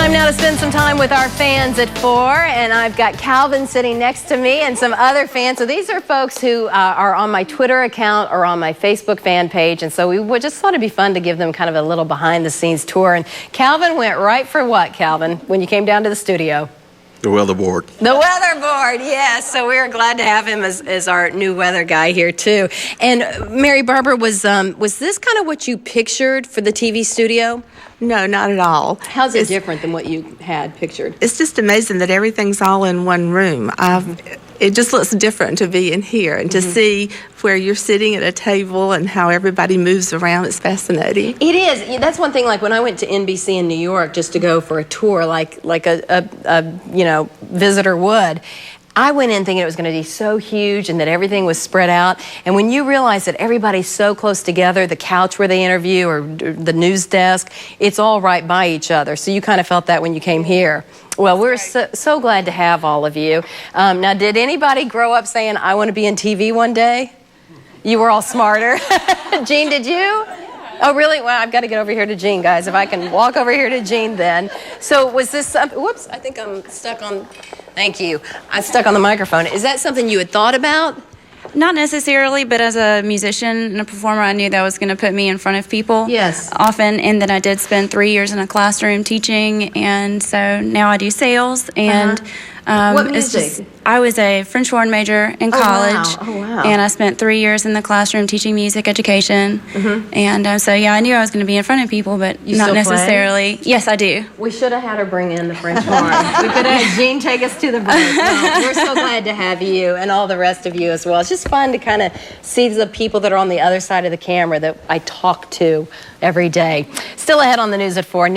Time now to spend some time with our fans at 4, and I've got Calvin sitting next to me and some other fans. So these are folks who are on my Twitter account or on my Facebook fan page, and so we just thought it'd be fun to give them kind of a little behind-the-scenes tour. And Calvin went right for what, Calvin, when you came down to the studio? The weather board. The weather board, yes. So we are glad to have him as our new weather guy here, too. And Mary Barbara, was this kind of what you pictured for the TV studio? No, not at all. How's it different than what you had pictured? It's just amazing that everything's all in one room. It just looks different to be in here and to see where you're sitting at a table and how everybody moves around. It's fascinating. It is. That's one thing. Like when I went to NBC in New York just to go for a tour, like a visitor would. I went in thinking it was going to be so huge and that everything was spread out. And when you realize that everybody's so close together, the couch where they interview or the news desk, it's all right by each other. So you kind of felt that when you came here. Well, we're so glad to have all of you. Now, did anybody grow up saying, I want to be in TV one day? You were all smarter. Jean, did you? Oh, really? Well, I've got to get over here to Jean, guys. If I can walk over here to Jean then. So was this something? Whoops, I think I'm stuck on. Thank you. I'm stuck on the microphone. Is that something you had thought about? Not necessarily, but as a musician and a performer, I knew that was going to put me in front of people. Yes. Often, and then I did spend 3 years in a classroom teaching, and so now I do sales. And what music? I was a French horn major in college. Oh, wow. And I spent 3 years in the classroom teaching music education. And so, yeah, I knew I was going to be in front of people, but You not still necessarily. Yes, I do. We should have had her bring in the French horn. We could have had Jean take us to the break. Well, we're so glad to have you and all the rest of you as well. It's just fun to kind of see the people that are on the other side of the camera that I talk to every day. Still ahead on the news at 4.